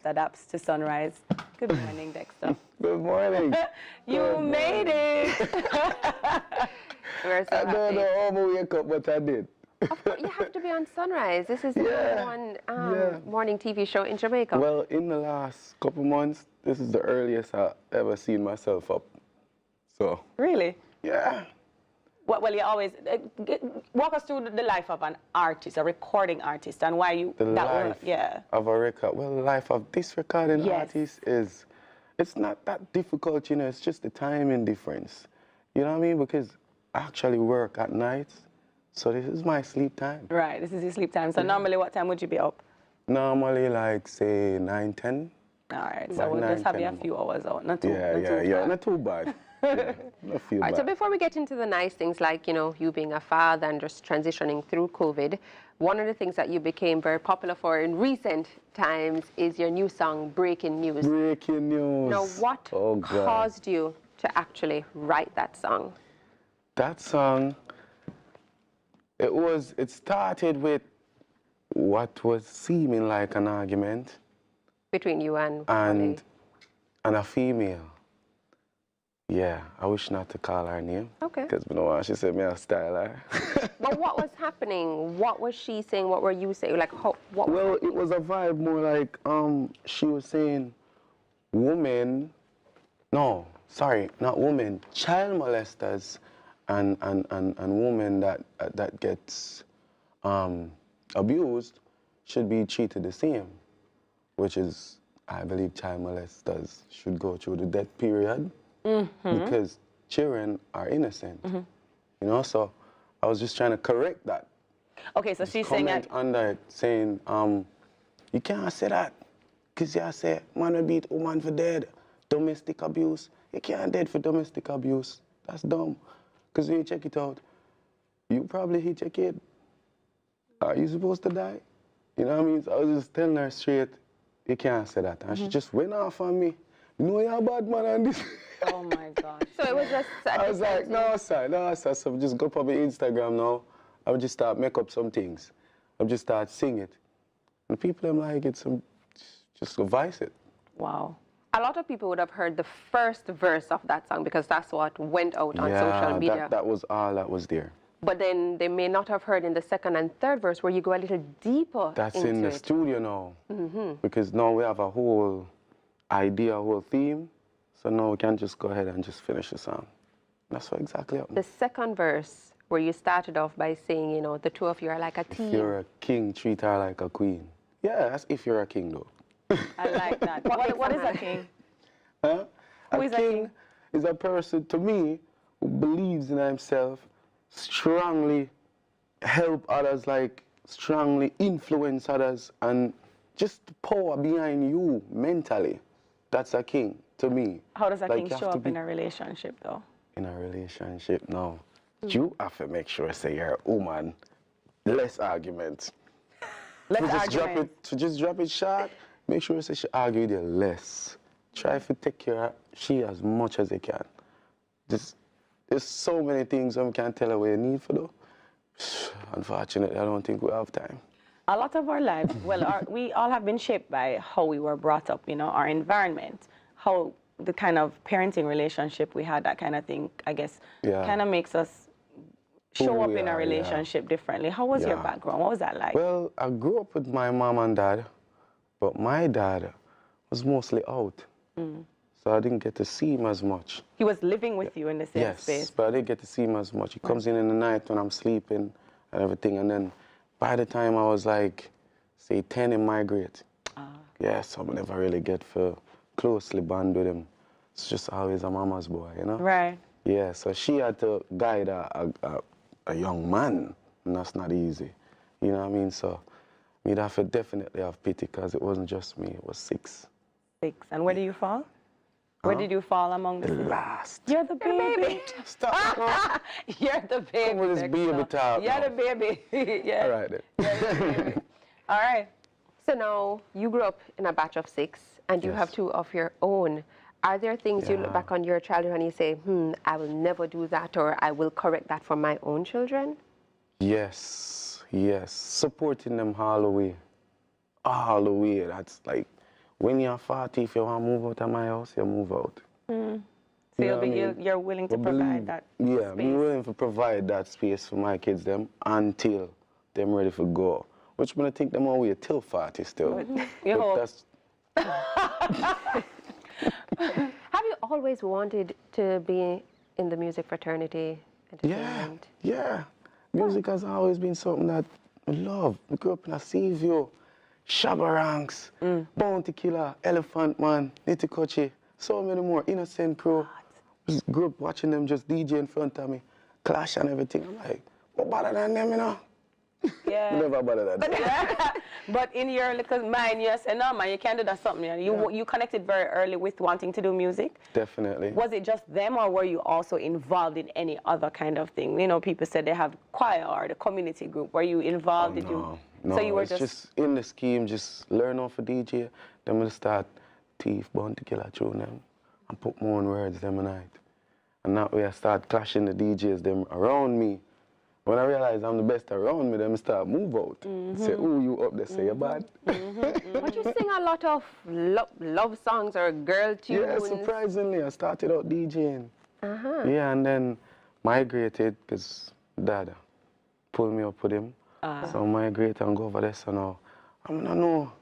Dexta Daps to Sunrise. Good morning, Dexta. Good morning. You made it. We're so I don't know how I wake up, but I did. Of course, you have to be on Sunrise. This is the number one morning TV show in Jamaica. Well, in the last couple months, this is the earliest I've ever seen myself up. So. Really? Yeah. Well, you always walk us through the life of an artist, a recording artist, and why you The life of a record. Well, the life of this recording artist is, it's not that difficult, you know. It's just the timing difference. You know what I mean? Because I actually work at night, so this is my sleep time. Right, this is your sleep time. So normally, what time would you be up? Normally, like say 9, 10. All right, so we'll just have you a few hours out. Not too. Not too bad. Not feel All right, bad. so before we get into the nice things like, you know, you being a father and just transitioning through COVID, one of the things that you became very popular for in recent times is your new song, Breaking News. Breaking news. Now, what caused you to actually write that song? That song, it started with what was seeming like an argument. Between you and a female. Yeah, I wish not to call her name. Okay. Because you know she said me a style her. But what was happening? What was she saying? What were you saying? Like, Well, it was a vibe more like she was saying women, no, sorry, not women, child molesters and women that gets abused should be treated the same, which is, I believe child molesters should go through the death period. Because children are innocent, you know. So I was just trying to correct that. Okay, so she's saying that under it, saying, you can't say that, cause you say man will beat woman for dead, domestic abuse. You can't dead for domestic abuse. That's dumb. Cause when you check it out, you probably hit your kid. Are you supposed to die? You know what I mean? So I was just telling her straight, you can't say that, and she just went off on me. You know you're a bad man on this. Oh my gosh. So it was just... I was like, no, sir. So just go up my Instagram now. I would just start make up some things. I would just start sing it. And people am like, just revise it. Wow. A lot of people would have heard the first verse of that song because that's what went out on social media. That was all that was there. But then they may not have heard in the second and third verse where you go a little deeper That's into in the it. studio now. Because now we have a whole idea, a whole theme. So now we can just go ahead and just finish the song. That's what exactly happened. The second verse, where you started off by saying, you know, the two of you are like a team. If you're a king, treat her like a queen. Yeah, that's if you're a king, though. I like that. What is a king? Huh? Who is a king? Is a person, to me, who believes in himself, strongly help others, like strongly influence others, and just the power behind you mentally. That's a king. To me. How does a king show up in a relationship, though? In a relationship, no. You have to make sure, say, you're a woman, less arguments. To just drop it short, make sure say she argue with you less. Try to take care of she as much as you can. There's so many things we can tell her what you need for, though. Unfortunately, I don't think we have time. A lot of our lives, well, we all have been shaped by how we were brought up, you know, our environment. How the kind of parenting relationship we had, that kind of thing, I guess, kind of makes us show up in a relationship differently. How was your background? What was that like? Well, I grew up with my mom and dad, but my dad was mostly out. So I didn't get to see him as much. He was living with you in the same space? Yes, but I didn't get to see him as much. He comes in the night when I'm sleeping and everything, and then by the time I was like, say, 10, he migrate. Yeah, so I never really get for closely bond with him. It's just always a mama's boy, you know? Right. Yeah, so she had to guide a young man, and that's not easy. You know what I mean? So we'd have to definitely have pity, because it wasn't just me, it was 6. 6. And where do you fall? Where did you fall among the last? You're the baby. Stop. You're the baby. Come with this baby talk. You're the baby. Yeah. All right, then. You're the baby. All right. So now you grew up in a batch of 6 and you have 2 of your own. Are there things you look back on your childhood and you say, I will never do that, or I will correct that for my own children? Yes, yes. Supporting them all the way. All the way. That's like when you're 40, if you want to move out of my house, you move out. So you're willing to provide that Yeah, space. I'm willing to provide that space for my kids them until them ready for go. Which I'm going to think them all way till 40 still. You hope. That's... Have you always wanted to be in the music fraternity? Yeah. Music has always been something that I love. I grew up in a Seaview, Shabba Ranks, Bounty Killer, Elephant Man, Nitty Kochi, so many more, Innocent Crew. Just grew up watching them just DJ in front of me, Clash and everything. I'm like, what better than them, you know? Yeah. Never better than them. But in your little mind, you said, no, man, you can't do that something. You connected very early with wanting to do music? Definitely. Was it just them, or were you also involved in any other kind of thing? You know, people said they have choir or the community group. Were you involved? No, So you were just in the scheme, just learn off a DJ. Then we'll start Thief, Bounty Killer tune them and put more on words them a night. And that way I start clashing the DJs them around me. When I realize I'm the best around me, them start move out. Say, ooh, you up there, say you're bad. But you sing a lot of love songs or girl tunes. Yeah, surprisingly, I started out DJing. Yeah, and then migrated, because Dad pulled me up with him. So I migrated and go over there, so now, I mean, I know,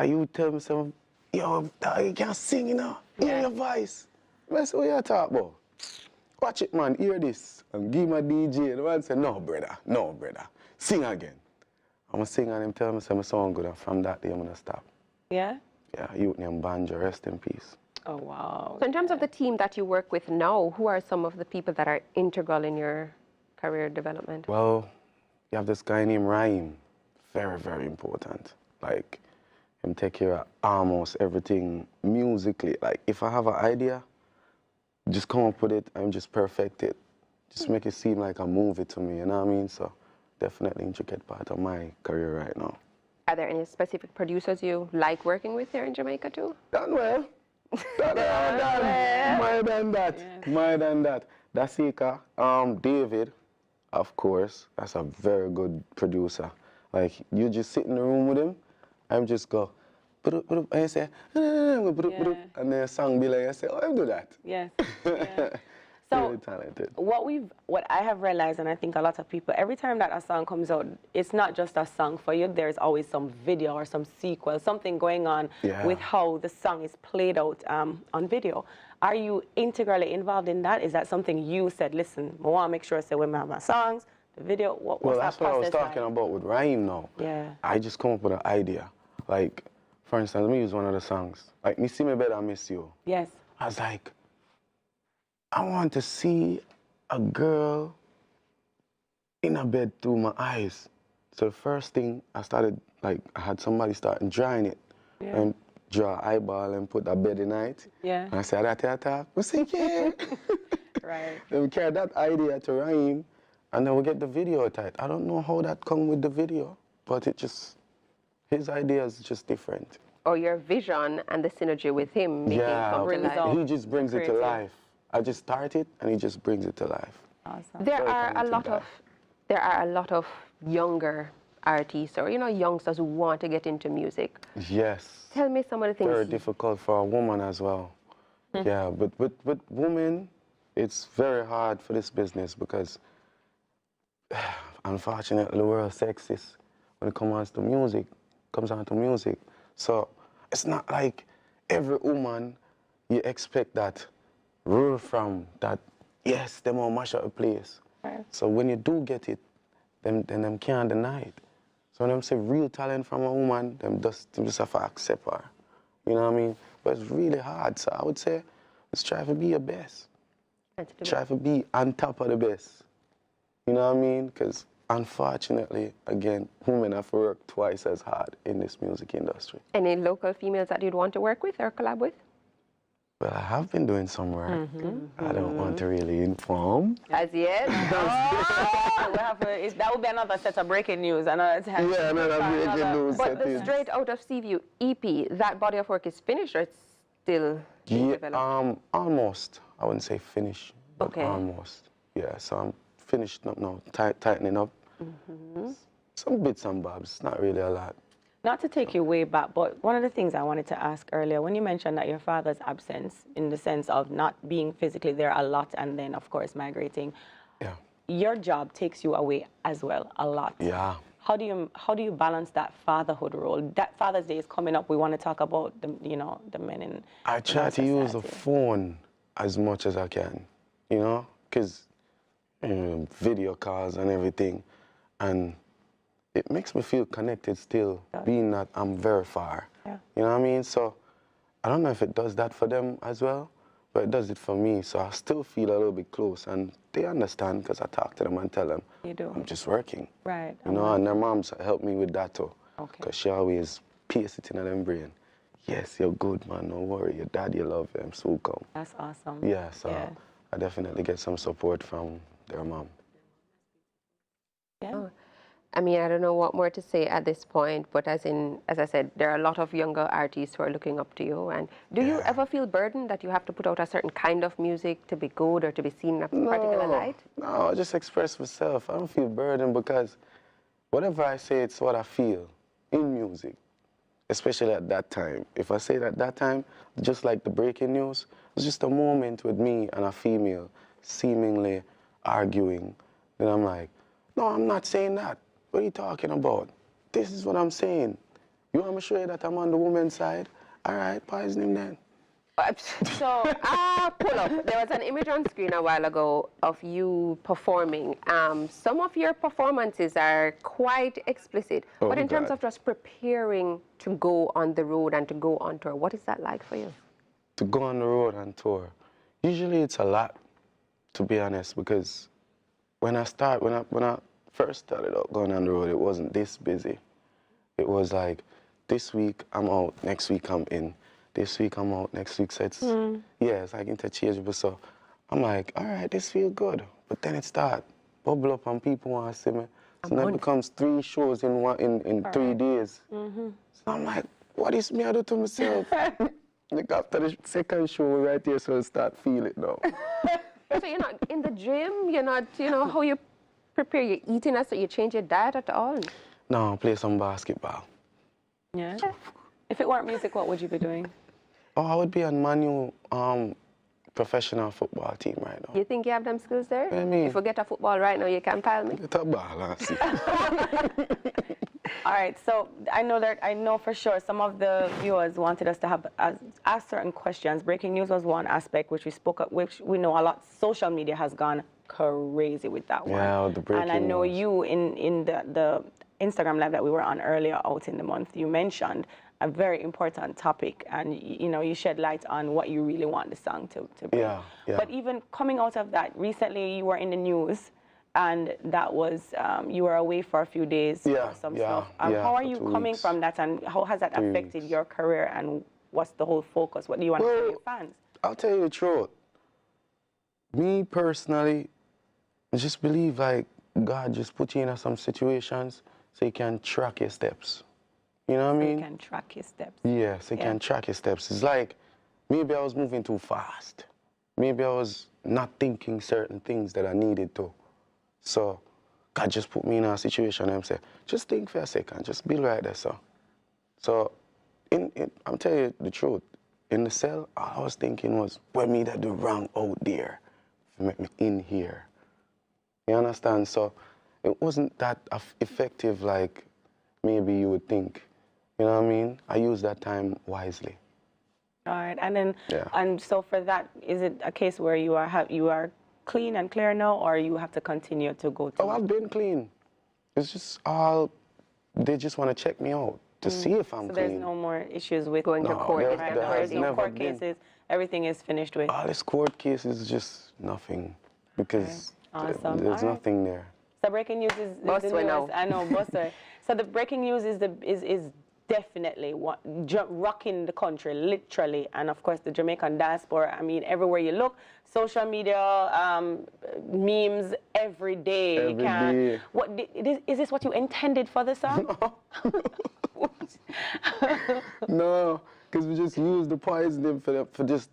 you tell me some, yo, dog, you can't sing, you know, hear your voice. I say, what you talk about? Watch it, man, hear this. And give my DJ. The man say, no, brother, sing again. I'm going to sing and him tell me, say, my sound good. And from that day, I'm going to stop. Yeah? Yeah, youth named Banjo, rest in peace. Oh, wow. So in terms of the team that you work with now, who are some of the people that are integral in your career development? Well, you have this guy named Raheem. Very, very important. Like, him take care of almost everything musically. Like, if I have an idea, just come up with it and just perfect it. Just make it seem like a movie to me, you know what I mean? So definitely intricate part of my career right now. Are there any specific producers you like working with here in Jamaica too? Done well. More than that. Yes. More than that. Dasika, David, of course, that's a very good producer. Like, you just sit in the room with him, I'm just go, and you say, and then a song be like, I say, oh, I do that. Yes. Yeah. So really talented. What I have realized, and I think a lot of people, every time that a song comes out, it's not just a song for you. There's always some video or some sequel, something going on with how the song is played out on video. Are you integrally involved in that? Is that something you said, listen, I want to make sure I say when I have my songs, the video, what's well, that that's what I was talking like? about with Raheem now. Yeah. I just come up with an idea. Like, for instance, let me use one of the songs. Like, Me See Me Better, I Miss You. Yes. I was like, I want to see a girl in a bed through my eyes. So the first thing I started, like, I had somebody start drawing it and draw an eyeball and put that bed in it. Yeah. And I said, that. We say, yeah. Right. Then we carry that idea to Raheem, and then we get the video tight. I don't know how that come with the video, but it just, his idea is just different. Or your vision and the synergy with him making it come to life. He just brings it to life. I just start it, and he just brings it to life. Awesome. There are a lot of younger artists or youngsters who want to get into music. Yes. Tell me some of the things. Very difficult for a woman as well. Yeah, but with women, it's very hard for this business because unfortunately the world's sexist when it comes on to music. So it's not like every woman you expect that rule from that, yes, them all mash up the place. Right. So when you do get it, then them can't deny it. So when them say real talent from a woman, them just have to accept her. You know what I mean? But it's really hard. So I would say, let's try to be your best. Try to be on top of the best. You know what I mean? Because unfortunately, again, women have to work twice as hard in this music industry. Any local females that you'd want to work with or collab with? Well, I have been doing some work. I don't want to really inform. As yet? That would be another set of breaking news. Another breaking news. But the Straight Out of Seaview EP, that body of work is finished or it's still being developed? Almost. I wouldn't say finished, but almost. Yeah, so I'm finished up now, tightening up. Some bits and bobs, not really a lot. Not to take you way back, but one of the things I wanted to ask earlier, when you mentioned that your father's absence, in the sense of not being physically there a lot and then, of course, migrating, yeah, your job takes you away as well a lot. yeah. How do you balance that fatherhood role? That Father's Day is coming up. We want to talk about the the men in I try to use the phone as much as I can, because video calls and everything, and it makes me feel connected still, being that I'm very far. Yeah. You know what I mean? So I don't know if it does that for them as well, but it does it for me. So I still feel a little bit close, and they understand because I talk to them and tell them I'm just working. Right. And their moms help me with that too. Okay. Because she always pierce it in them brain. Yes, you're good, man. Don't worry. Your dad, you love him. So come. That's awesome. Yeah, so I definitely get some support from their mom. Yeah. Oh. I mean, I don't know what more to say at this point, but as I said, there are a lot of younger artists who are looking up to you. And do you ever feel burdened that you have to put out a certain kind of music to be good or to be seen in a particular light? No, I just express myself. I don't feel burdened because whatever I say, it's what I feel in music, especially at that time. If I say it at that time, just like the breaking news, it's just a moment with me and a female seemingly arguing. Then I'm like, no, I'm not saying that. What are you talking about? This is what I'm saying. You want me to show you that I'm on the woman's side? All right, poison him then. So, pull up. There was an image on screen a while ago of you performing. Some of your performances are quite explicit. But in terms of just preparing to go on the road and to go on tour, what is that like for you? To go on the road and tour, usually it's a lot, to be honest, because when I first started out going on the road, it wasn't this busy. It was like, this week I'm out, next week I'm in. This week I'm out, next week. So it's, it's like interchangeable. So I'm like, all right, this feels good. But then it starts bubble up and people want to see me. So then it becomes 3 shows in 3 days. So I'm like, what is me I do to myself? Like after the second show right here, so I start feeling it now. So you're not in the gym, you're not, how you prepare your eating, so you change your diet at all? No, play some basketball. Yeah. If it weren't music, what would you be doing? Oh, I would be on Man U professional football team right now. You think you have them skills there? I mean, if we get a football right now, you can pile me? Get a ball and see. All right, so I know for sure some of the viewers wanted us to have ask certain questions. Breaking news was one aspect which we know a lot. Social media has gone crazy with that one. Yeah, with the breaking And I know news. you in the Instagram live that we were on earlier out in the month, you mentioned a very important topic, and you shed light on what you really want the song to bring. Yeah. But even coming out of that, recently you were in the news, and that was you were away for a few days for some stuff. How are you coming from that, and how has that affected your career, and what's the whole focus? What do you want to tell your fans? I'll tell you the truth. Me personally, I just believe like God just put you in some situations so you can track your steps. You know what I mean? You can track your steps. Yeah, so you can track your steps. It's like maybe I was moving too fast. Maybe I was not thinking certain things that I needed to. So God just put me in a situation and say, just think for a second, just be right there, sir. So I'm telling you the truth. In the cell, all I was thinking was, what me that do wrong out there to make me in here? You understand? So it wasn't that effective like maybe you would think. You know what I mean? I use that time wisely. All right, and then and so for that, is it a case where you are clean and clear now, or you have to continue to go to? Oh, I've been clean. It's just they just want to check me out to see if I'm clean. So there's no more issues with going to court. There's no court cases. Everything is finished with. All this court cases is just nothing because there's nothing there. So breaking news is the news. I know, Buster. So the breaking news is definitely rocking the country, literally, and of course the Jamaican diaspora. I mean, everywhere you look, social media, memes every day. Every day. Is this what you intended for the song? No, because we just use the poison for just.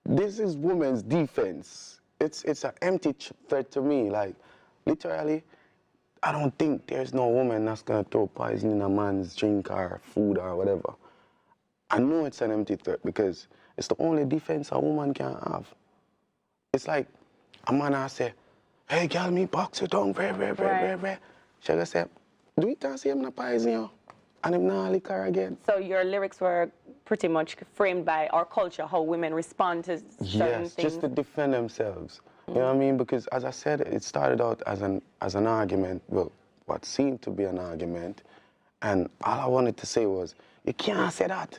This is women's defense. It's an empty threat to me. Like, literally, I don't think there's no woman that's gonna throw poison in a man's drink or food or whatever. I know it's an empty threat because it's the only defense a woman can have. It's like a man I say, hey girl, me box you down, very. She gonna say, do you think I'm not poison you? And I'm not liquor again. So your lyrics were pretty much framed by our culture, how women respond to certain things. Just to defend themselves. You know what I mean? Because as I said, it started out as an argument, well, what seemed to be an argument, and all I wanted to say was, you can't say that,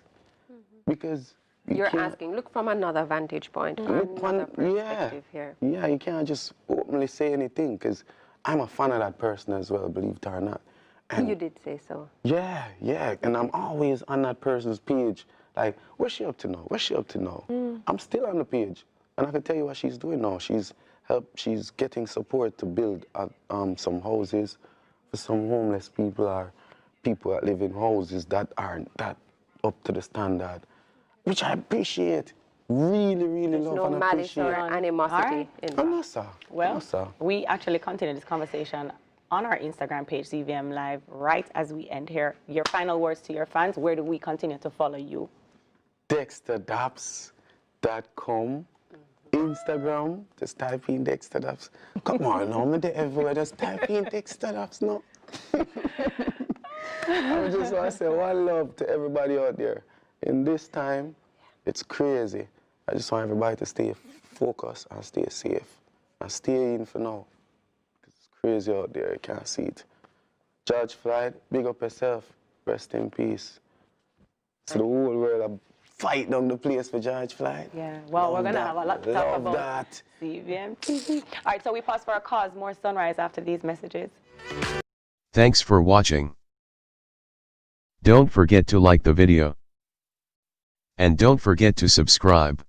because you're asking, look from another vantage point, another perspective here. Yeah, you can't just openly say anything, because I'm a fan of that person as well, believe it or not. And you did say so. Yeah, and I'm always on that person's page, like, what's she up to now? What's she up to now? I'm still on the page. And I can tell you what she's doing now. She's getting support to build some houses for some homeless people or people that live in houses that aren't that up to the standard, which I appreciate. Really love and appreciate. There's no malice or animosity in that. No, sir. Well, no, sir. We actually continue this conversation on our Instagram page, CVM Live, right as we end here. Your final words to your fans, where do we continue to follow you? DextaDaps.com. Instagram, just type in Dexta Daps. Come on, now, I'm everywhere, just type in Dexta Daps, no? I just want to say one love to everybody out there. In this time, it's crazy. I just want everybody to stay focused and stay safe. And stay in for now. It's crazy out there, you can't see it. George Floyd, big up yourself. Rest in peace. So the whole world fight down the place for George Floyd. Yeah, well, we're going to have a lot to talk about that. CVM TV. All right, so we pause for a cause. More Sunrise after these messages. Thanks for watching. Don't forget to like the video. And don't forget to subscribe.